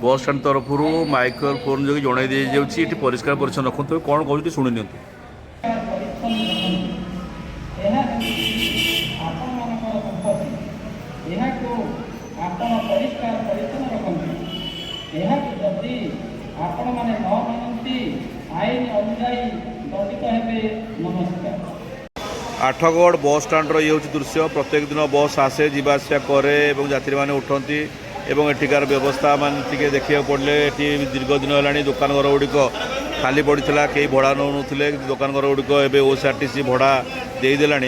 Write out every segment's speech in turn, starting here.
बस स्टाण तरफ माइक्रोफोन जो जन दी जाऊँगी ये परिष्कार परिच्छन रखु कौन कहते शुणी नि आठगढ़ बस स्टाण्र ये हूँ दृश्य प्रत्येक दिन बस आसे जावासिया कै यात्री मैंने उठती एवं एठिकार व्यवस्था मान देखा पड़े ये दीर्घ दिन है दुकान घर गुड़िक खाली पड़ा कई भड़ा नौ नुले दुकान घर गुड़िक एवं ओएसआरटीसी भड़ा देदेला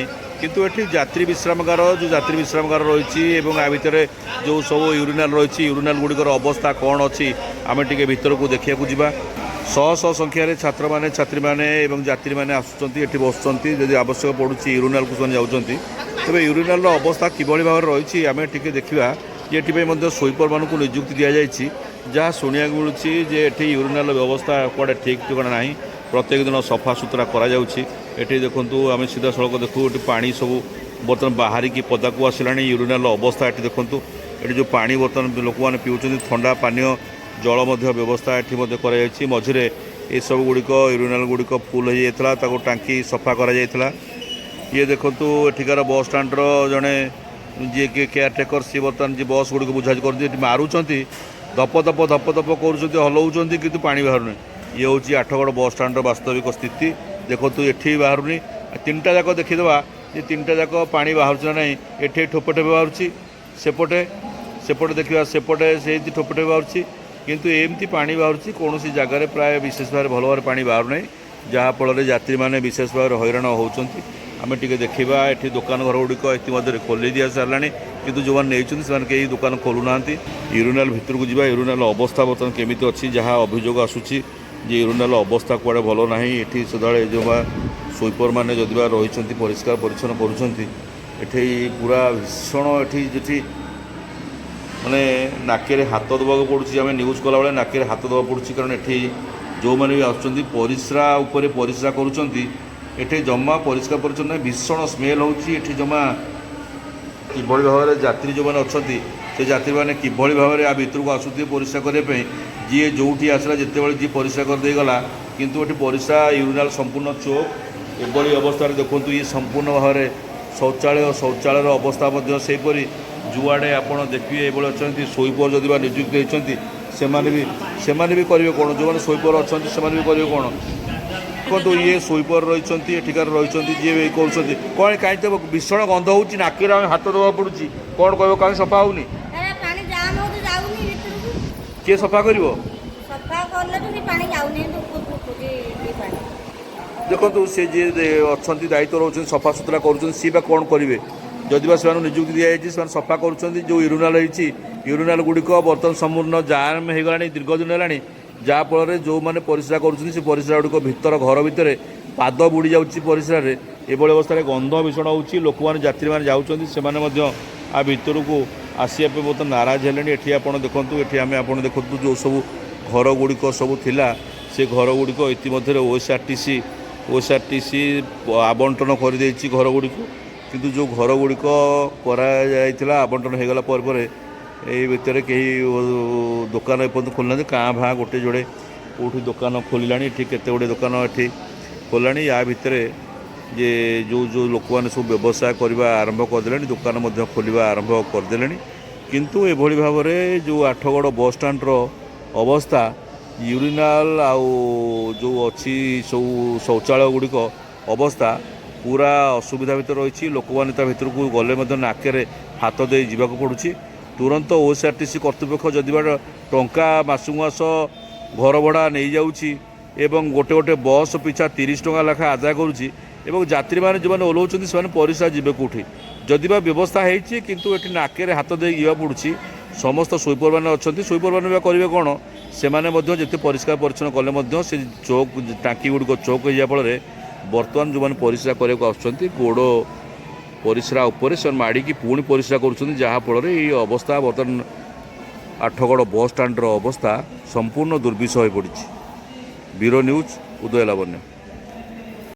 किंतु ये यात्री विश्रामगार जो यात्री विश्रामगार रही आ भितर जो सब यूरिनाल रही यूरिनाल गुड़िकर अवस्था कौन अच्छी आम टे भर को देखा जा शह शह संख्यार छात्र मैंने छात्री मैंने यात्री मैंने आसुँच ये बसुँच जब आवश्यक पड़ुची यूरिनाल को जाऊँगी तेज यूरिनाल अवस्था किभली भाव रही आम टे देखा ये स्वीपर मान निजुक्ति दि जाए जहाँ शुणा मिलूँ जे ये यूरिनाल व्यवस्था कड़े ठीक ठिकाना ना प्रत्येक दिन सफा सुतरा कर देखूँ आम सीधा सड़क देखूँ ये पानी सब बर्तमान बाहर की पदा को आसला यूरिनाल अवस्था ये देखूँ ये जो पानी बर्तमान लोक मैंने पीछे ठंडा पानीय जल व्यवस्था ये मझे ये सब गुड़िक यूरिनाल गुड़िक फुल हो जाता टांकी सफा कर ये देखूँ एठिकार बस स्टाण्र जड़े जी कि केयरटेकर सी बर्तमान जी बस गुड़िक बुझाझ कर मारुंच धप धप धप धप कर हलाऊँ कि पानी बाहर ये हूँ आठगढ़ बस स्टाण्र वास्तविक स्थिति देखो ये बाहर तीन टा जाक देखीदे ये तीन टा जाक पानी बाहर ना ये ठोपे ठोपे बाहर सेपटे सेपटे देखा सेपटे से ठोपे ठोपे बाहर किंतु एमती पानी बाहर कौन सी जगार प्राय विशेष भाव भल भाव पानी बाहर ना जहाँफल यात्री मैंने विशेष भाव हैरान होती आम टे देखा ये दुकान घर गुड़िक इतिम्य खोल दि सारा कि जो मैंने कई दुकान खोलुना यूरिनाल भितर को जावा यूरिनाल अवस्था बर्तमान केमी अच्छी जहाँ अभियोग आसूँ यूरिनाल अवस्था कड़े भल ना ये सदा जो स्वीपर मैंने जदि रही परिष्कार परिच्छन कर पूरा भीषण ये माने नाके हाथ दबा पड़ुछि आम न्यूज कला बेले नाके हाथ दबा पड़ुछि कारण ये जो मैंने भी आसुँच परिस्रा उपरे परिस्रा करुँच ये जमा परिष्कार परिच्छन भीषण स्मेल होची जमा किभली भाव में यात्री जो मैंने अच्छा से यात्री मैंने किभली भाव में आ भितर को आसुथे परिस्रा करने जी जो आसला जिते जी परिस्रा कर गला किंतु ये परिस्रा यूरिनाल संपूर्ण चोक एभली अवस्था देखूँ ये संपूर्ण भाव में शौचालय अवस्था सेपरी जुआड़े आपड़ देखिए ये अच्छा स्वीपर जदि निजुक्ति होती से भी करेंगे कौन जो मैंने स्वीपर अच्छा से भी करेंगे कौन देखो ये स्वीपर रही एठिकार रही जी कौन कौन कहीं भीषण गंध हो नाके हाथ दबा पड़ुची कौन कह कहीं सफा होनी किए सफा कर देखो सी जी अच्छा दायित्व रोच सफा सुतरा कर सी कौन करेंगे जदि से निजुक्ति दि जाए सफा कर जो यूरिनाल यूरिनाल गुड़िक बर्तमान संपूर्ण जाम हो गला दीर्घ दिन है जहाँफल जो मैंने परिस्रा कर परिस्रा गुड़िक भितर घर भितर पाद बुड़ी जाऊँगी परिस्रा ये अवस्था गंध भीषण हो लोक मैंने यात्री मैंने जाऊँच से आ भितर को आसपा बहुत नाराज है ये आप देखूँ ये आम आप देखु जो सब घर गुड़िक सब थिला से घर गुड़िक इतिम्य ओएसआरटीसी आवंटन कर घर गुड़िक किंतु जो घर गुड़िक करा आवंटन हो गला भितर कहीं दुकान एपर्तन खोलना काँ भाँ गोटे जोड़े कौटी दुकान खोलला ठीक केते गुड़े दुकान ये खोलला या भितर जे जो जो लोक मैंने सब व्यवसाय करने आरंभ करदे दुकान खोलवा आरंभ करदे किंतु एभली भाव में जो आठगढ़ बस स्टाण्र अवस्था यूरिनाल आउ जो अच्छी सब शौचालय गुड़िक अवस्था पूरा असुविधा भितर रही लोक मैंने भितर को गले नाके हाथ दे जावाक पड़ुछि तुरंत ओएसआरटीसी कर्तृपक्ष जदि टंका मासु मास घर भड़ा नहीं जाऊँगी एवं गोटे गोटे बस पिछा 30 टंका लेखा आदाय करुँची यात्री मैंने जो मैंने ओह्लाउं से परिस्रा जी कौटी जदि व्यवस्था होती किंतु ये नाके हाथ दे जावा पड़ुछि समस्त स्वीपर मैंने अच्छा स्वीपर मैंने करेंगे कौन से जिते परिष्कार परिच्छन कले से चौक टांकी गुड़िक चौक हो फल बर्तमान जो मैंने परिस्रा करने आसुँच गोड़ परिस्रा उपरे से माड़ी पुणी परिस्रा करुँफल ये अवस्था बर्तमान आठगढ़ बस स्टाण्र अवस्था संपूर्ण दुर्विषह हो पड़ी। ब्यूरो न्यूज उदय लावण्य।